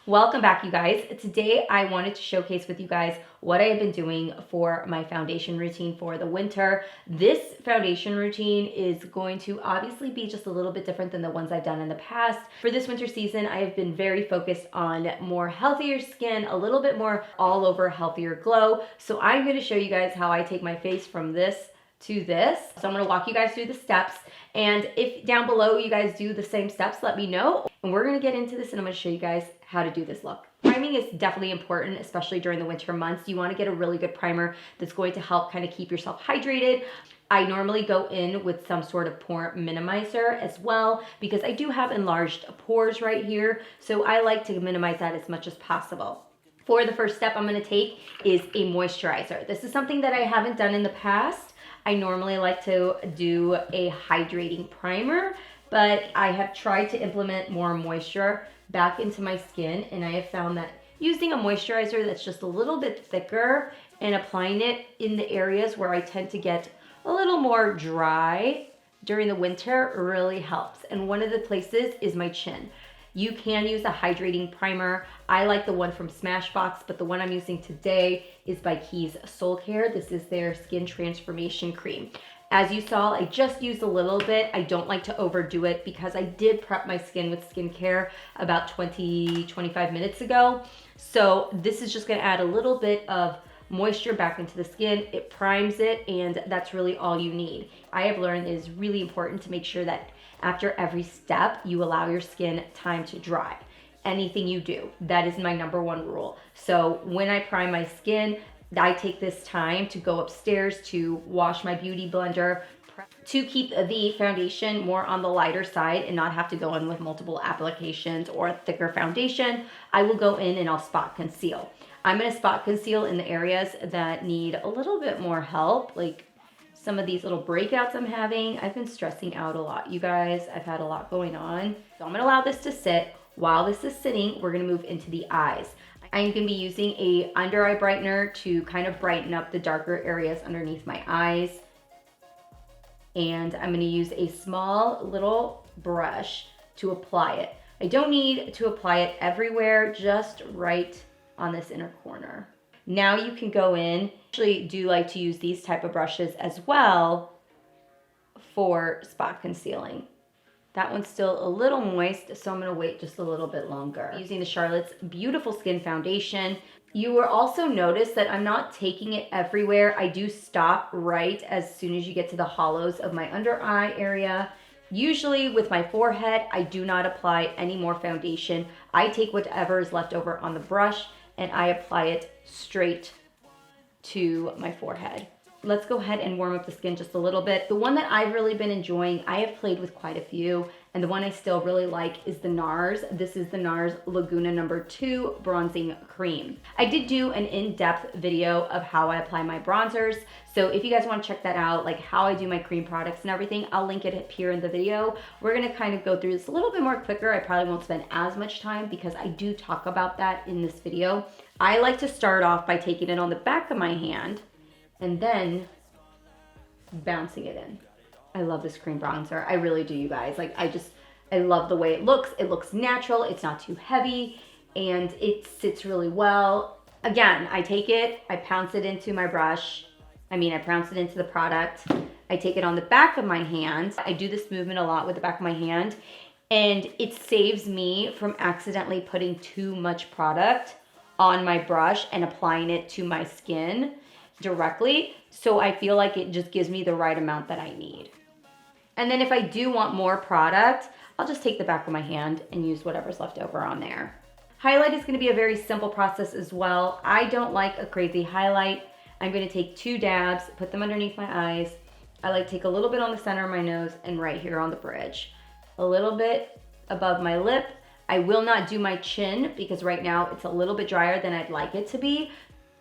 Welcome back, you guys. Today I wanted to showcase with you guys what I have been doing for my foundation routine for the winter. This foundation routine is going to obviously be just a little bit different than the ones I've done in the past. For this winter season, I have been very focused on more healthier skin, a little bit more all over healthier glow. So I'm going to show you guys how I take my face from this to this. So I'm going to walk you guys through the steps, and if down below you guys do the same steps, let me know. And we're going to get into this and I'm going to show you guys how to do this look. Priming is definitely important, especially during the winter months. You want to get a really good primer that's going to help kind of keep yourself hydrated. I normally go in with some sort of pore minimizer as well because I do have enlarged pores right here. So I like to minimize that as much as possible. For the first step I'm going to take is a moisturizer. This is something that I haven't done in the past. I normally like to do a hydrating primer, but I have tried to implement more moisture back into my skin, and I have found that using a moisturizer that's just a little bit thicker and applying it in the areas where I tend to get a little more dry during the winter really helps. And one of the places is my chin. You can use a hydrating primer. I like the one from Smashbox, but the one I'm using today is by Keys Soul Care. This is their Skin Transformation Cream. As you saw, I just used a little bit. I don't like to overdo it because I did prep my skin with skincare about 25 minutes ago. So this is just gonna add a little bit of moisture back into the skin. It primes it, and that's really all you need. I have learned it is really important to make sure that after every step, you allow your skin time to dry. Anything you do, that is my number one rule. So when I prime my skin, I take this time to go upstairs to wash my beauty blender to keep the foundation more on the lighter side and not have to go in with multiple applications or a thicker foundation. I will go in and I'll spot conceal. I'm gonna spot conceal in the areas that need a little bit more help, like some of these little breakouts I'm having. I've been stressing out a lot, you guys. I've had a lot going on. So I'm gonna allow this to sit. While this is sitting, we're gonna move into the eyes. I'm gonna be using a under eye brightener to kind of brighten up the darker areas underneath my eyes. And I'm gonna use a small little brush to apply it. I don't need to apply it everywhere, just right on this inner corner. Now you can go in. I actually do like to use these type of brushes as well for spot concealing. That one's still a little moist, so I'm gonna wait just a little bit longer. Using the Charlotte's Beautiful Skin Foundation. You will also notice that I'm not taking it everywhere. I do stop right as soon as you get to the hollows of my under eye area. Usually with my forehead, I do not apply any more foundation. I take whatever is left over on the brush and I apply it straight to my forehead. Let's go ahead and warm up the skin just a little bit. The one that I've really been enjoying, I have played with quite a few, and the one I still really like is the NARS. This is the NARS Laguna No. 2 Bronzing Cream. I did do an in-depth video of how I apply my bronzers, so if you guys want to check that out, like how I do my cream products and everything, I'll link it up here in the video. We're gonna kind of go through this a little bit more quicker. I probably won't spend as much time because I do talk about that in this video. I like to start off by taking it on the back of my hand and then bouncing it in. I love this cream bronzer. I really do, you guys. Like, I love the way it looks. It looks natural. It's not too heavy, and it sits really well. Again, I take it, I pounce it into my brush. I pounce it into the product. I take it on the back of my hand. I do this movement a lot with the back of my hand, and it saves me from accidentally putting too much product on my brush and applying it to my skin directly. So I feel like it just gives me the right amount that I need. And then if I do want more product, I'll just take the back of my hand and use whatever's left over on there. Highlight is gonna be a very simple process as well. I don't like a crazy highlight. I'm gonna take 2 dabs, put them underneath my eyes. I like to take a little bit on the center of my nose and right here on the bridge. A little bit above my lip. I will not do my chin because right now it's a little bit drier than I'd like it to be.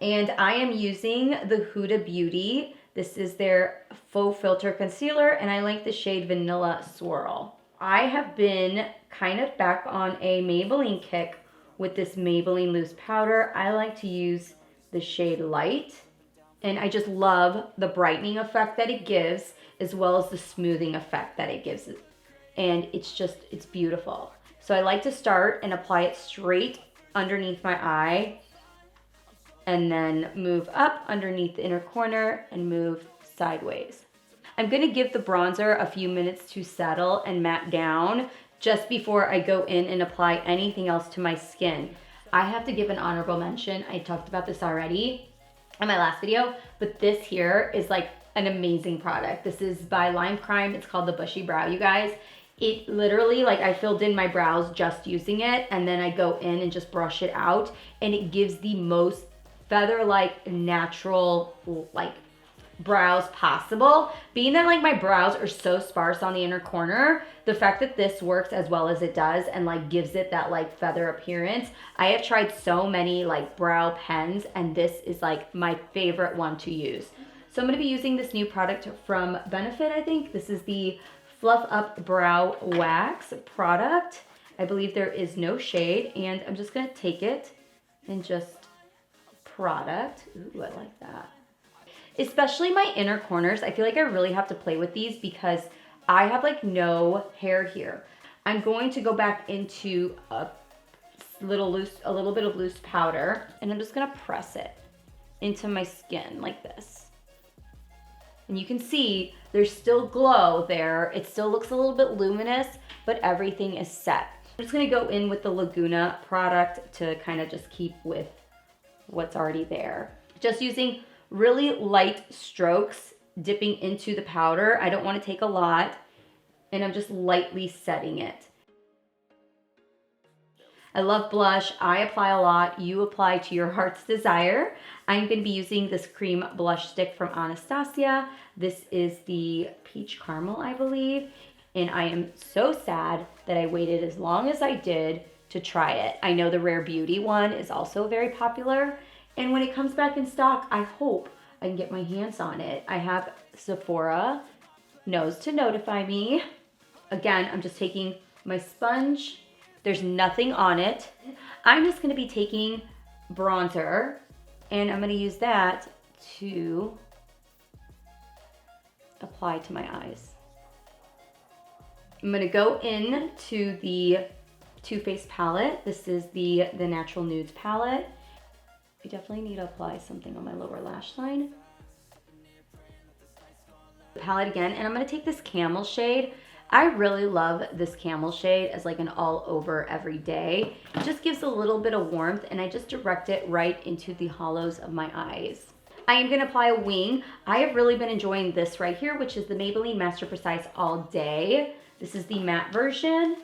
And I am using the Huda Beauty. This is their Faux Filter Concealer, and I like the shade Vanilla Swirl. I have been kind of back on a Maybelline kick with this Maybelline loose powder. I like to use the shade Light, and I just love the brightening effect that it gives as well as the smoothing effect that it gives. And it's beautiful. So I like to start and apply it straight underneath my eye, and then move up underneath the inner corner and move sideways. I'm gonna give the bronzer a few minutes to settle and matte down just before I go in and apply anything else to my skin. I have to give an honorable mention. I talked about this already in my last video, but this here is like an amazing product. This is by Lime Crime. It's called the Bushy Brow, you guys. It literally, like, I filled in my brows just using it, and then I go in and just brush it out, and it gives the most feather-like, natural, like, brows possible. Being that like my brows are so sparse on the inner corner, the fact that this works as well as it does and like gives it that like feather appearance. I have tried so many like brow pens, and this is like my favorite one to use. So I'm going to be using this new product from Benefit, I think. This is the Fluff Up Brow Wax product. I believe there is no shade, and I'm just going to take it and just product. Ooh, I like that. Especially my inner corners, I feel like I really have to play with these because I have like no hair here. I'm going to go back into a little bit of loose powder, and I'm just gonna press it into my skin like this. And you can see there's still glow there. It still looks a little bit luminous, but everything is set. I'm just gonna go in with the Laguna product to kind of just keep with what's already there. Just using really light strokes, dipping into the powder. I don't want to take a lot, and I'm just lightly setting it. I love blush. I apply a lot. You apply to your heart's desire. I'm going to be using this cream blush stick from Anastasia. This is the Peach Caramel, I believe, and I am so sad that I waited as long as I did to try it. I know the Rare Beauty one is also very popular, and when it comes back in stock, I hope I can get my hands on it. I have Sephora knows to notify me. Again, I'm just taking my sponge. There's nothing on it. I'm just gonna be taking bronzer, and I'm gonna use that to apply to my eyes. I'm gonna go in to the Too Faced palette. This is the Natural Nudes palette. I definitely need to apply something on my lower lash line. The palette again, and I'm gonna take this Camel shade. I really love this Camel shade as like an all over every day. It just gives a little bit of warmth, and I just direct it right into the hollows of my eyes. I am gonna apply a wing. I have really been enjoying this right here, which is the Maybelline Master Precise All Day. This is the matte version.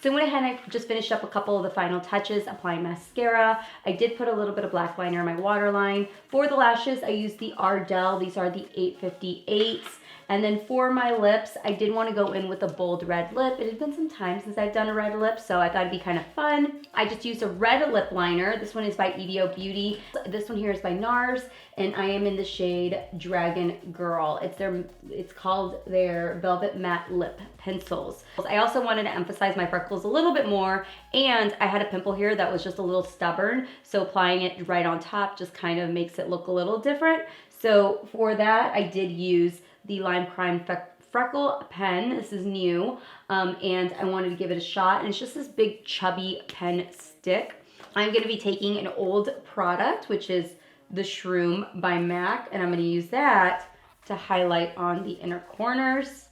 So I went ahead and I just finished up a couple of the final touches, applying mascara. I did put a little bit of black liner in my waterline. For the lashes, I used the Ardell. These are the 858s. And then for my lips, I did want to go in with a bold red lip. It had been some time since I've done a red lip, so I thought it'd be kind of fun. I just used a red lip liner. This one is by EDO Beauty. This one here is by NARS, and I am in the shade Dragon Girl. It's called their Velvet Matte Lip Pencils. I also wanted to emphasize my freckles a little bit more, and I had a pimple here that was just a little stubborn, so applying it right on top just kind of makes it look a little different. So for that, I did use the Lime Crime Freckle pen. This is new, and I wanted to give it a shot, and it's just this big chubby pen stick. I'm going to be taking an old product, which is the Shroom by MAC, and I'm going to use that to highlight on the inner corners.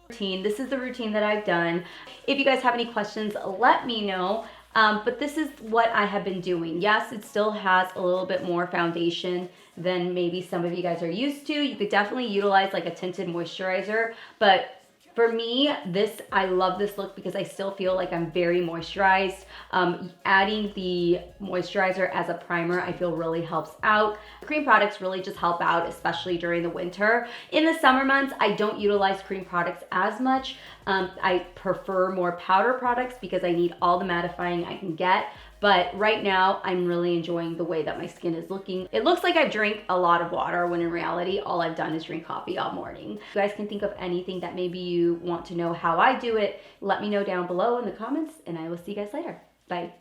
This is the routine that I've done. If you guys have any questions, let me know. But this is what I have been doing. Yes, it still has a little bit more foundation than maybe some of you guys are used to. You could definitely utilize like a tinted moisturizer, but for me, I love this look because I still feel like I'm very moisturized. Adding the moisturizer as a primer, I feel really helps out. Cream products really just help out, especially during the winter. In the summer months, I don't utilize cream products as much. I prefer more powder products because I need all the mattifying I can get. But right now, I'm really enjoying the way that my skin is looking. It looks like I've drank a lot of water when in reality, all I've done is drink coffee all morning. If you guys can think of anything that maybe you want to know how I do it, let me know down below in the comments, and I will see you guys later. Bye.